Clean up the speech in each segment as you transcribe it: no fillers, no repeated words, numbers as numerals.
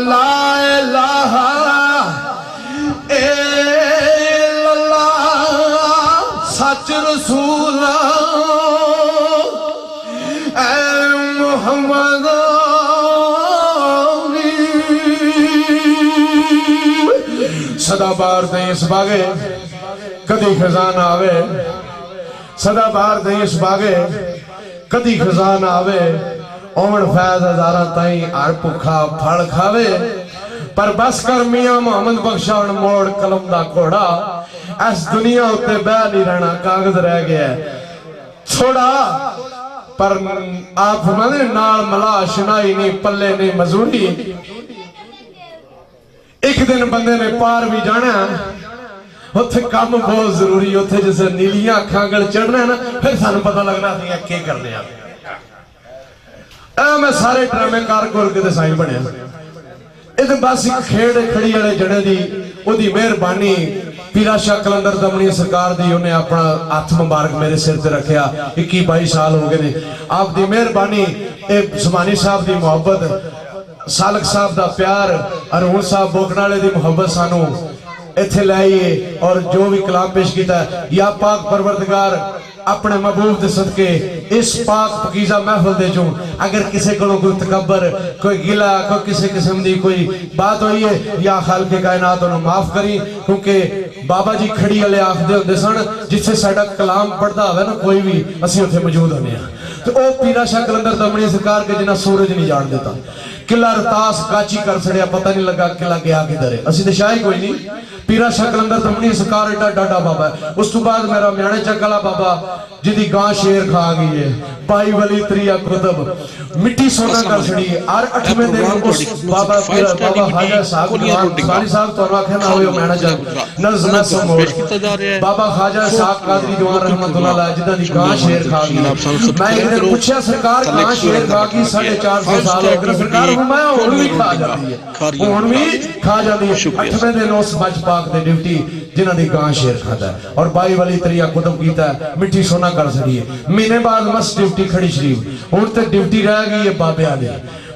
لا الہ الا اللہ سچ رسول اے محمد صدا بار دیں اس باغے کدی خزان آوے صدا بار دیں اس باغے کدی خزان آوے اومن فیض ہزارہ تائیں ہر پکھا پھڑ کھاوے پر بس کر میاں محمد بخشاون موڑ قلم دا کوڑا اس دنیا ہوتے بے نہیں رہنا کاغذ رہ گیا ہے چھوڑا پر آپ فرمانے نال ملا شنائی نہیں پلے نہیں مزوری ایک دن بندے نے پار بھی جانا اتھے کام بہت ضروری اتھے جیسے نیلیاں کھانگل چڑھنا ہے نا پھر سانو پتہ لگنا دیا کیا کرنے آپ میں سارے ڈرامے کار کول کے سائیں بنے ادھے بس ایک کھیڑ کھڑی والے جڑے دی او دی مہربانی پیرا شاہ کلندر دمنی سرکار دی انہیں اپنا ہاتھ مبارک میرے سر تے رکھیا 21-22 سال ہو گئے نے آپ دی مہربانی زمانی صاحب دی محبت سالک صاحب دا پیار ارون صاحب بوکنالے دی محبت سانو ایتھے لائیے اور جو بھی کلام پیش کیتا ہے یا پاک پروردگار اپنے محبوب دے صدقے اس پاک پکیزہ محفل دے جو اگر کسی کو کوئی تکبر کوئی گلہ کوئی کسی قسم دی کوئی بات ہوئی ہے یا خالق کائنات انہوں معاف کریں کیونکہ بابا جی کھڑی علیہ آخ دے ہوندے سن جس سے ساڑھا کلام پڑھتا ہوئے نا کوئی بھی اسی ہوتے موجود ہونے ہیں تو او پیرا شاہ کلندر دمنی سرکار کے جنہ سورج نہیں جان دیتا قلعہ رتاس کاچی کر سڑیا پتہ نہیں لگا قلعہ گیا کی درے اسی دے شاہی کوئی نہیں پیرا شاہ کلندر دمنی سرکار ایڈا ڈاڈا بابا ہے اس تو بعد میرا میانے چکلا بابا جدی گاں شیر کھا گئی ہے بائی ولی تریہ قطب مٹی سونا کر سڑی آر 8ویں دن اس بابا خاجہ صاحب ساری صاحب تو انواع کہنا ہوئے میانے چک نظم سموڑ بابا خاجہ صاحب قادری دوان رحمت اللہ علیہ جدہ دی گاں شیر کھا گئی میں ایک دن پوچھا سرکار گاں شیر کھا گئی 450 سال ہو گئے سرکار ہمیں اونوی کھا جاتی ہے اونوی کھا جاتی ہے 8ویں دن اس بچ پاک دے ڈیوٹی جنہ دی گاں شیر کھاتا ہے اور بائی والی تریہ قطب کیتا ہے مٹی سونا کر سکیے مہینے بعد مس ڈیوٹی کھڑی شریف ان تے ڈیوٹی رہ گئی ہے بابے آلی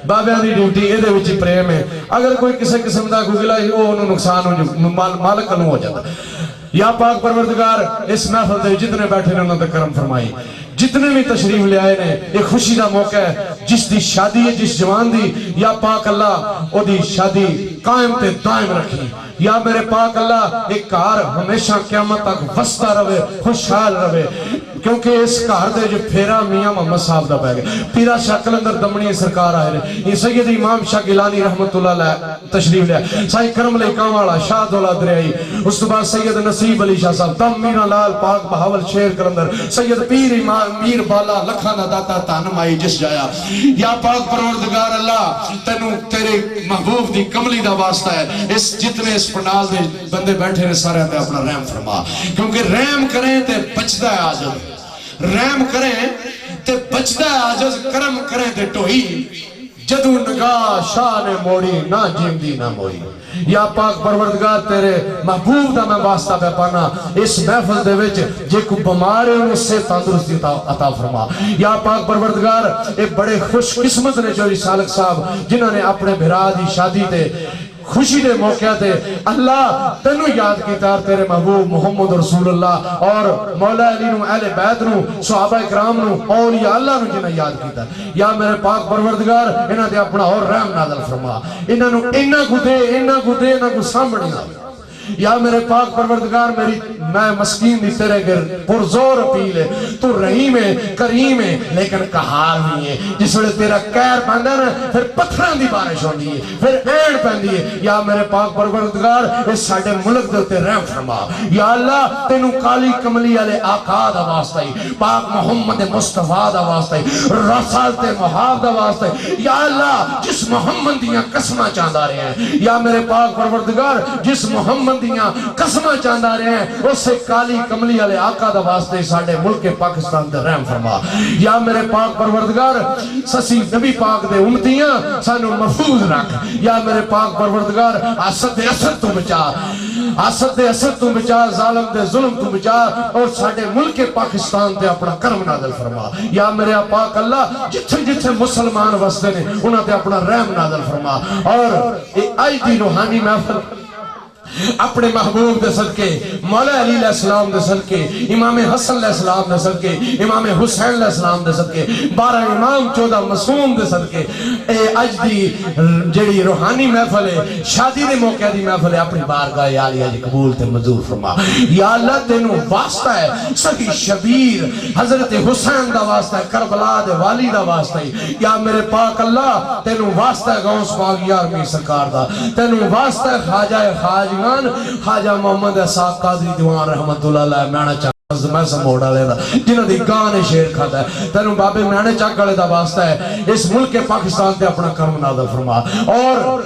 بابے آلی ڈیوٹی اے دے وچی پریم ہے اگر کوئی کسی قسم دا کوئی گلا وہ انہوں نقصان ہو جو مالک کنو ہو جاتا یا پاک پروردگار اس محفل دے جتنے بیٹھے نے انہوں نے کرم فرمائی جتنے بھی تشریف لے آئے نے ایک خوشی دا موقع ہے جس دی شادی ہے جس جوان دی یا پاک اللہ او دی شادی قائم تے دائم رکھی یا میرے پاک اللہ ایک کار ہمیشہ قیامت تک وسطہ رہے خوشحال رہے کیونکہ اس کار دے جو پھیرا میاں محمد صاحب دا پہ گئے پیرا شاہ کلندر دمنی سرکار آئے رہے یہ سید امام شاہ گیلانی رحمت اللہ علیہ تشریف لے سائی کرم لے کامالا شاہ دولہ دریائی اس تو بعد سید نصیب علی شاہ صاحب دم میرا لال پاک بہاول شیر کلندر سید پیر امام میر بالا لکھانا داتا تانمائی جس جایا یا پاک پروردگار اللہ تینوں تیرے محبوب دی کملی دا واسطہ ہے اس جتنے اس پنڈال دے بندے بیٹھے نے سارے تے اپنا رحم فرما کیونکہ رحم کریں تے بچدہ ہے آجز رحم کریں تے بچدہ ہے آجز کرم کریں تے ٹوئی جدو نگاہ شاہ نے موڑی نہ جیم دی نہ موڑی یا پاک پروردگار تیرے محبوب دا میں واسطہ پہ پانا اس محفل دے وچ جے کو بمار ہے اس سے تندرستی عطا فرما یا پاک پروردگار ایک بڑے خوش قسمت نے جو سالک صاحب جنہوں نے اپنے بھرا دی شادی تے خوشی دے موقع تے اللہ تنو یاد کیتا اور تیرے محبوب محمد رسول اللہ اور مولا علی نو اہل بیت نو صحابہ اکرام نو اولیاء اللہ نو جنہ یاد کیتا یا میرے پاک پروردگار انہاں دے اپنا اور رحم نازل فرما انہاں نو انہاں کو سامنے آوے یا میرے پاک پروردگار میری میں مسکین دی تیرے گر پرزور اپیل ہے تو رحیم ہے کریم ہے لیکن قہار نہیں ہے جس وقت تیرا کیر پہندا نا پھر پتھران دی بارش ہوندی ہے پھر اینڈ پہندی ہے یا میرے پاک پروردگار اس ساڑھے ملک دلتے رحم فرما یا اللہ تینو کالی کملی علی آقا دا واسطہ ہی پاک محمد مصطفیٰ دا واسطہ ہی رسالت محاب دا واسطہ ہی یا اللہ جس محمد دیاں قسمہ چاندہ رہے ہیں یا میرے پاک پروردگار جس محمد دیاں قسمہ چاندہ رہے ہیں اس سے کالی کملی علی آقا دا واسطے ساڑھے ملک پاکستان دے رحم فرما یا میرے پاک پروردگار سسی نبی پاک دے امتیاں سانو محفوظ رکھ یا میرے پاک پروردگار اسد تو بچا حسد دے حسد تو بچا ظالم دے ظلم تو بچا اور ساڈے ملک پاکستان تے اپنا کرم نازل فرما یا میرے پاک اللہ جتھے جتھے مسلمان وسدے نے انہاں تے اپنا رحم نازل فرما اور اج دی روحانی محفل اپنے محبوب دے صدقے مولا علی علیہ السلام دے صدقے امام حسن علیہ السلام دے صدقے امام حسین علیہ السلام دے صدقے 12 امام 14 معصوم دے صدقے اے اج دی جڑی روحانی محفل ہے شادی دے موقع دی محفل ہے اپنی بارگاہ عالیہ دی قبول تے منظور فرما یا اللہ تینوں واسطہ ہے سخی شبیر حضرت حسین دا واسطہ ہے کربلا دے والی دا واسطہ ہے یا میرے پاک اللہ تینوں واسطہ ہے غوث پاک یار می سرکار دا تینوں واسطہ ہے خواجہ خواجہ خواجہ محمد اسحاق قادری دیوان رحمت اللہ علیہ میانا چاک میں سموڑا لینا جنہ دی گانے شیر کھاتا ہے تینوں بابے میانے چاک گلے دا واسطہ ہے اس ملک پاکستان تے اپنا کرم نازل فرما اور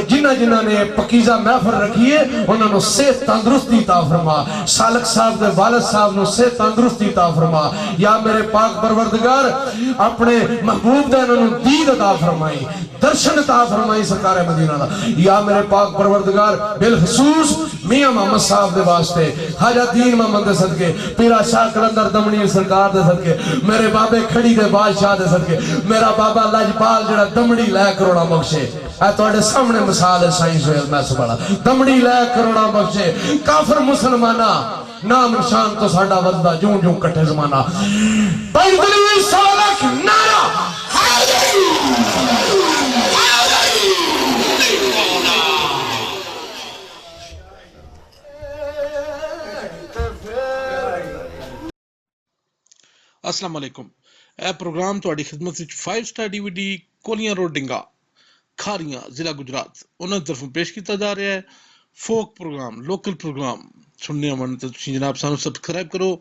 جنہ جنہ نے پکیزہ محفل رکھی ہے انہوں نے صحت تندرستی عطا فرما سالک صاحب دے والد صاحب نے صحت تندرستی عطا فرما یا میرے پاک پروردگار اپنے محبوب دے انہوں نے دید عطا فرمائی درشن عطا فرمائی سرکار مدینہ دا یا میرے پاک پروردگار بالخصوص میاں محمد صاحب دے واسطے حاجہ دین محمد دے صدقے پیرا شاہ کلندر دمنی سرکار دے صدقے میرے بابے کھڑی دے بادشاہ دے صدقے میرا بابا لاجپال جڑا دمڑی لے کروڑا بخشے اے توڑے سامنے مثال ہے سائن سویل میں سبڑا دمڑی لے کروڑا بخشے کافر مسلمانہ نام نشان تو ساڑا وزدہ جوں جوں کٹھے زمانہ پیدلی سالک نارا السلام علیکم اے پروگرام تواڈی خدمت وچ 5 star DVD Kolian road Dinga Kharian ضلع گجرات انہاں دی طرفوں پیش کیتا جا رہا ہے فوک پروگرام لوکل پروگرام سننے من تے تسی جناب سانو سبسکرائب کرو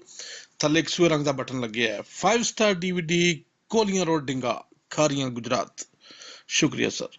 تھلے ایک سوئے رنگ دا بٹن لگیا ہے 5 star DVD Kolian road Dinga Kharian Gujrat شکریہ سر